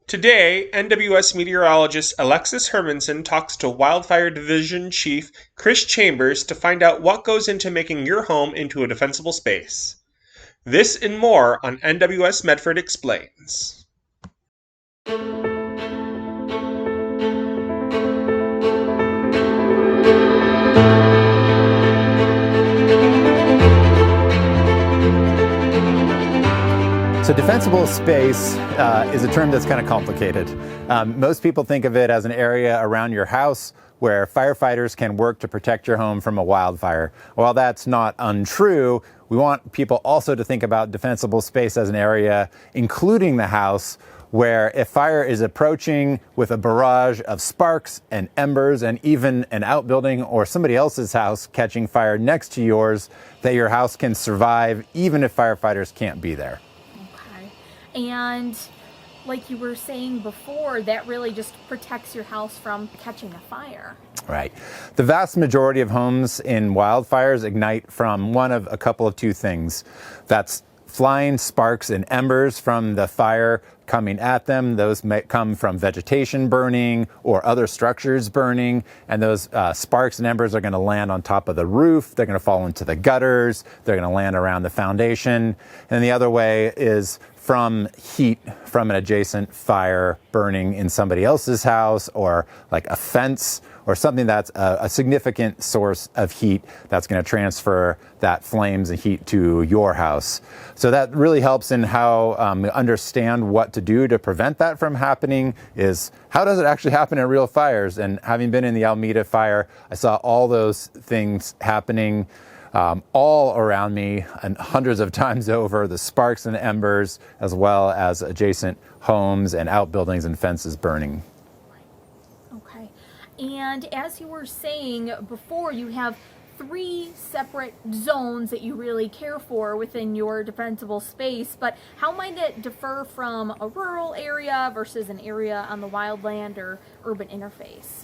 Today, NWS meteorologist Alexis Hermanson talks to Wildfire Division Chief Chris Chambers to find out what goes into making your home into a defensible space. This and more on NWS Medford Explains. So defensible space is a term that's kind of complicated. Most people think of it as an area around your house where firefighters can work to protect your home from a wildfire. While that's not untrue, we want people also to think about defensible space as an area, including the house, where if fire is approaching with a barrage of sparks and embers and even an outbuilding or somebody else's house catching fire next to yours, that your house can survive even if firefighters can't be there. And like you were saying before, that really just protects your house from catching a fire. Right. The vast majority of homes in wildfires ignite from one of a couple of two things. That's flying sparks and embers from the fire coming at them. Those may come from vegetation burning or other structures burning, and those sparks and embers are going to land on top of the roof. They're going to fall into the gutters. They're going to land around the foundation. And the other way is from heat from an adjacent fire burning in somebody else's house, or like a fence or something that's a significant source of heat that's going to transfer that flames and heat to your house. So that really helps in how we understand what to do to prevent that from happening. Is how does it actually happen in real fires? And having been in the Alameda fire, I saw all those things happening all around me and hundreds of times over, the sparks and embers, as well as adjacent homes and outbuildings and fences burning. Okay. And as you were saying before, you have 3 separate zones that you really care for within your defensible space, but how might it differ from a rural area versus an area on the wildland or urban interface?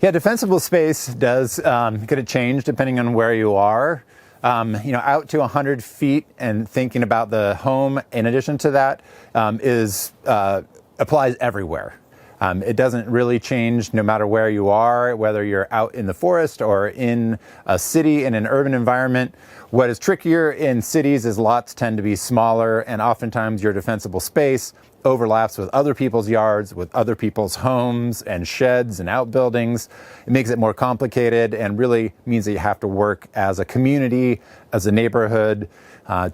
Yeah, defensible space does get a change depending on where you are. Out to 100 feet and thinking about the home in addition to that applies everywhere. It doesn't really change no matter where you are, whether you're out in the forest or in a city in an urban environment. What is trickier in cities is lots tend to be smaller, and oftentimes your defensible space overlaps with other people's yards, with other people's homes and sheds and outbuildings. It makes it more complicated and really means that you have to work as a community, as a neighborhood,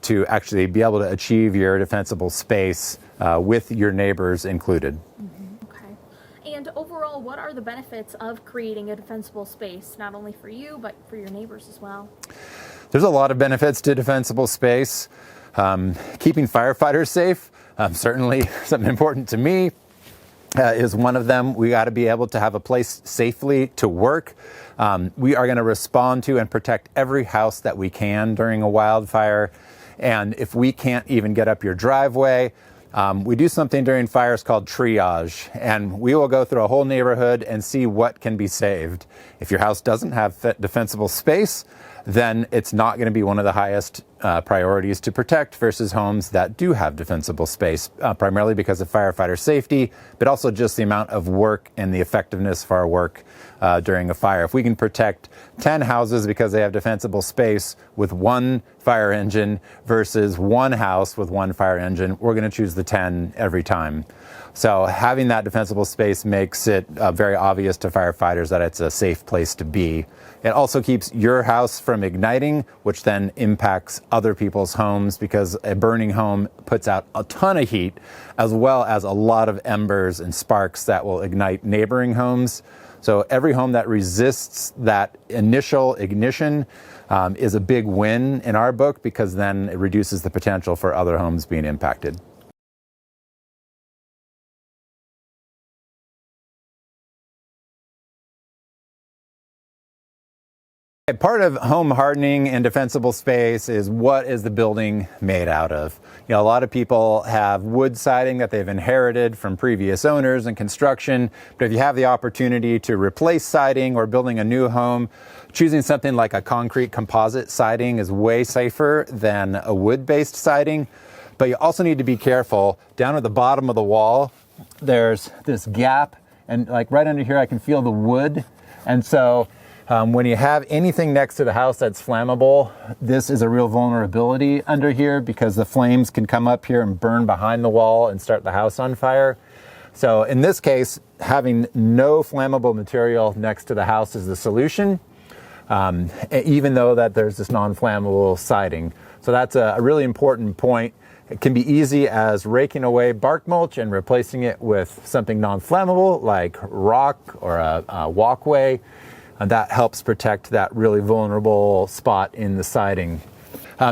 to actually be able to achieve your defensible space with your neighbors included. And overall, what are the benefits of creating a defensible space, not only for you, but for your neighbors as well? There's a lot of benefits to defensible space. Keeping firefighters safe, certainly something important to me, is one of them. We got to be able to have a place safely to work. We are going to respond to and protect every house that we can during a wildfire. And if we can't even get up your driveway, we do something during fires called triage, and we will go through a whole neighborhood and see what can be saved. If your house doesn't have defensible space, then it's not going to be one of the highest priorities to protect versus homes that do have defensible space, primarily because of firefighter safety, but also just the amount of work and the effectiveness of our work during a fire. If we can protect 10 houses because they have defensible space with one fire engine versus one house with one fire engine, we're going to choose the 10 every time. So having that defensible space makes it very obvious to firefighters that it's a safe place to be. It also keeps your house from igniting, which then impacts other people's homes, because a burning home puts out a ton of heat, as well as a lot of embers and sparks that will ignite neighboring homes. So every home that resists that initial ignition is a big win in our book, because then it reduces the potential for other homes being impacted. Part of home hardening and defensible space is, what is the building made out of? A lot of people have wood siding that they've inherited from previous owners and construction, but if you have the opportunity to replace siding or building a new home, choosing something like a concrete composite siding is way safer than a wood-based siding. But you also need to be careful. Down at the bottom of the wall, there's this gap, and like right under here I can feel the wood. And so when you have anything next to the house that's flammable, this is a real vulnerability under here, because the flames can come up here and burn behind the wall and start the house on fire. So in this case, having no flammable material next to the house is the solution, even though that there's this non-flammable siding. So that's a really important point. It can be easy as raking away bark mulch and replacing it with something non-flammable like rock or a walkway. And that helps protect that really vulnerable spot in the siding.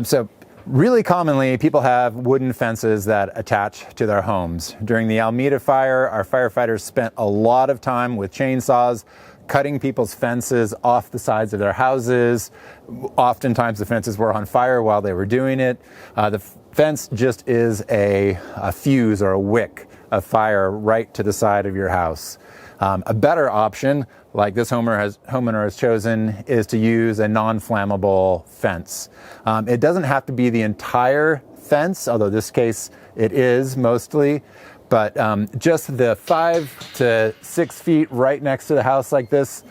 So really commonly, people have wooden fences that attach to their homes. During the Alameda fire, our firefighters spent a lot of time with chainsaws cutting people's fences off the sides of their houses. Oftentimes the fences were on fire while they were doing it. The fence just is a fuse or a wick of fire right to the side of your house. A better option, like this homeowner has chosen, is to use a non-flammable fence. It doesn't have to be the entire fence, although this case it is mostly, but just the 5 to 6 feet right next to the house like this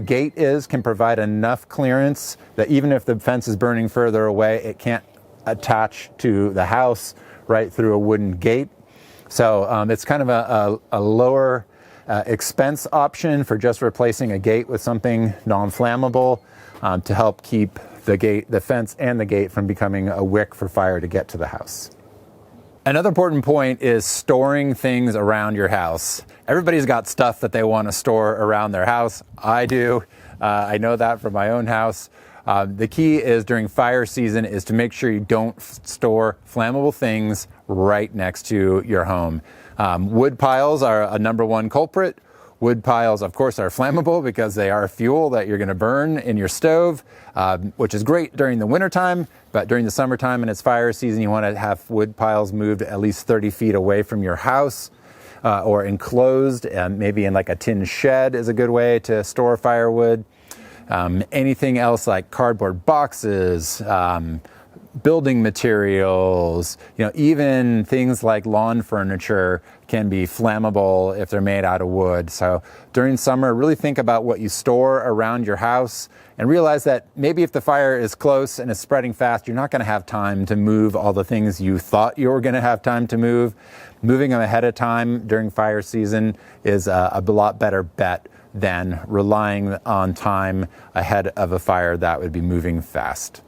gate can provide enough clearance that even if the fence is burning further away, it can't attach to the house right through a wooden gate. So it's kind of a lower expense option for just replacing a gate with something non-flammable to help keep the fence and the gate from becoming a wick for fire to get to the house. Another important point is storing things around your house. Everybody's got stuff that they want to store around their house. I do. I know that from my own house. The key is during fire season is to make sure you don't store flammable things right next to your home. Wood piles are a number one culprit. Wood piles, of course, are flammable because they are fuel that you're going to burn in your stove, which is great during the wintertime, but during the summertime and it's fire season, you want to have wood piles moved at least 30 feet away from your house or enclosed, maybe in like a tin shed is a good way to store firewood. Anything else like cardboard boxes, building materials, even things like lawn furniture can be flammable if they're made out of wood. So during summer, really think about what you store around your house and realize that maybe if the fire is close and is spreading fast, you're not going to have time to move all the things you thought you were going to have time to move. Moving them ahead of time during fire season is a lot better bet than relying on time ahead of a fire that would be moving fast.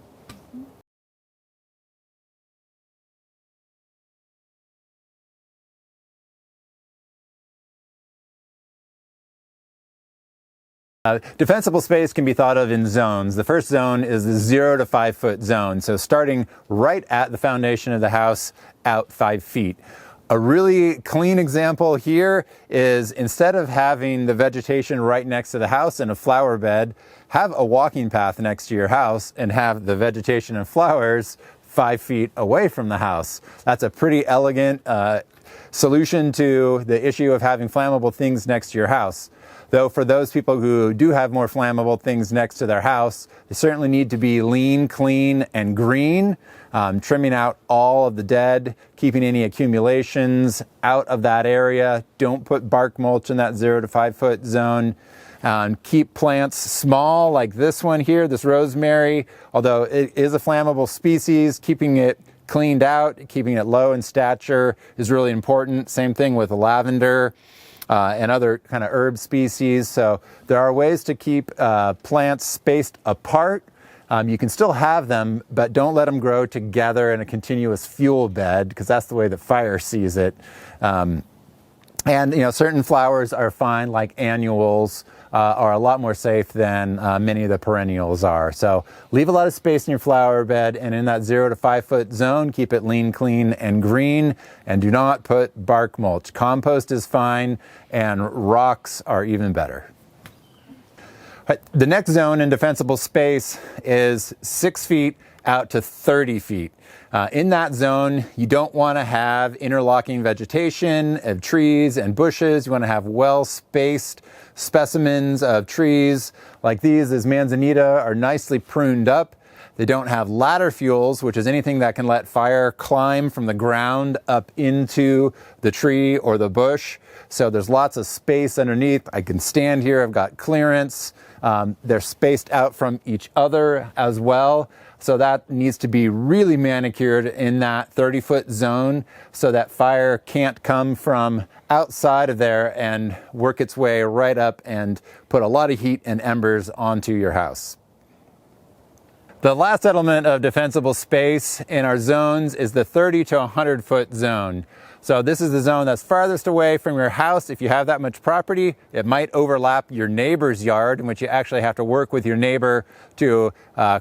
Defensible space can be thought of in zones. The first zone is the 0 to 5 foot zone. So starting right at the foundation of the house, out 5 feet. A really clean example here is instead of having the vegetation right next to the house in a flower bed, have a walking path next to your house and have the vegetation and flowers 5 feet away from the house. That's a pretty elegant solution to the issue of having flammable things next to your house. Though for those people who do have more flammable things next to their house, they certainly need to be lean, clean, and green, trimming out all of the dead, keeping any accumulations out of that area. Don't put bark mulch in that 0 to 5 foot zone. Keep plants small like this one here, this rosemary. Although it is a flammable species, keeping it cleaned out, keeping it low in stature is really important. Same thing with lavender. And other kind of herb species. So there are ways to keep plants spaced apart. You can still have them, but don't let them grow together in a continuous fuel bed, because that's the way that fire sees it. And certain flowers are fine, like annuals are a lot more safe than many of the perennials are. So leave a lot of space in your flower bed, and in that 0 to 5 foot zone, keep it lean, clean, and green, and do not put bark mulch. Compost is fine, and rocks are even better. The next zone in defensible space is 6 feet out to 30 feet. In that zone, you don't want to have interlocking vegetation of trees and bushes. You want to have well-spaced specimens of trees like these, as manzanita, are nicely pruned up. They don't have ladder fuels, which is anything that can let fire climb from the ground up into the tree or the bush. So there's lots of space underneath. I can stand here, I've got clearance. They're spaced out from each other as well. So that needs to be really manicured in that 30-foot zone so that fire can't come from outside of there and work its way right up and put a lot of heat and embers onto your house. The last element of defensible space in our zones is the 30 to 100 foot zone. So this is the zone that's farthest away from your house. If you have that much property, it might overlap your neighbor's yard, in which you actually have to work with your neighbor to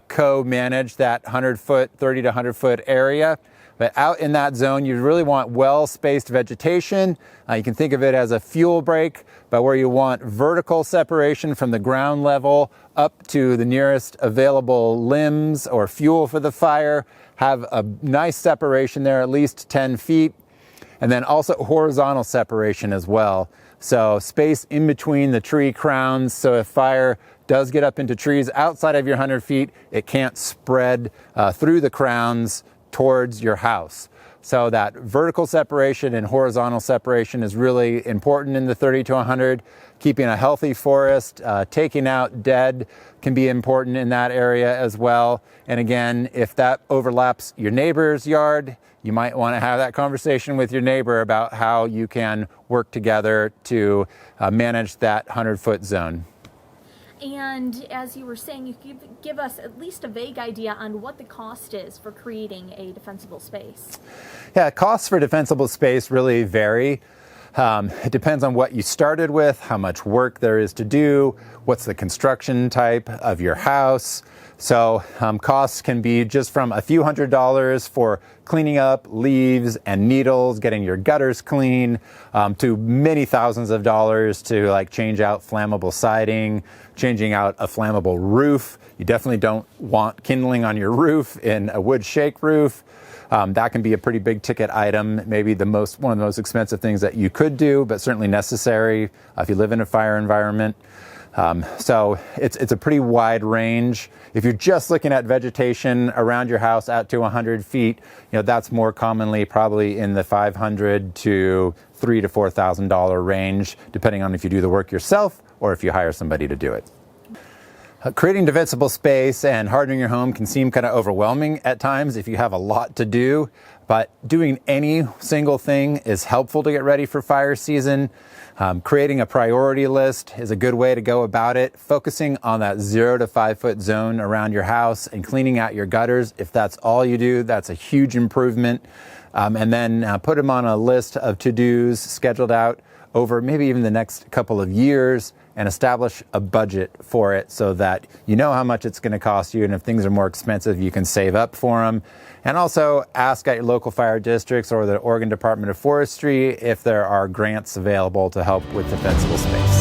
co-manage that 100-foot, 30 to 100-foot area. But out in that zone, you really want well-spaced vegetation. You can think of it as a fuel break, but where you want vertical separation from the ground level up to the nearest available limbs or fuel for the fire. Have a nice separation there, at least 10 feet. And then also horizontal separation as well. So space in between the tree crowns, so if fire does get up into trees outside of your 100 feet, it can't spread through the crowns towards your house. So that vertical separation and horizontal separation is really important in the 30 to 100. Keeping a healthy forest, taking out dead can be important in that area as well. And again, if that overlaps your neighbor's yard, you might want to have that conversation with your neighbor about how you can work together to manage that 100-foot zone. And as you were saying, you could give us at least a vague idea on what the cost is for creating a defensible space. Yeah, costs for defensible space really vary. It depends on what you started with, how much work there is to do, what's the construction type of your house. So costs can be just from a few $100s for cleaning up leaves and needles, getting your gutters clean, to many thousands of dollars to like change out flammable siding, changing out a flammable roof. You definitely don't want kindling on your roof in a wood shake roof. That can be a pretty big ticket item, maybe one of the most expensive things that you could do, but certainly necessary if you live in a fire environment. So it's a pretty wide range. If you're just looking at vegetation around your house out to 100 feet, that's more commonly probably in the $500 to $3,000 to $4,000 range, depending on if you do the work yourself or if you hire somebody to do it. Creating defensible space and hardening your home can seem kind of overwhelming at times if you have a lot to do, but doing any single thing is helpful to get ready for fire season. Creating a priority list is a good way to go about it. Focusing on that 0 to 5 foot zone around your house and cleaning out your gutters. If that's all you do, that's a huge improvement. And then put them on a list of to-dos scheduled out over maybe even the next couple of years, and establish a budget for it so that you know how much it's going to cost you, and if things are more expensive, you can save up for them. And also ask at your local fire districts or the Oregon Department of Forestry if there are grants available to help with defensible space.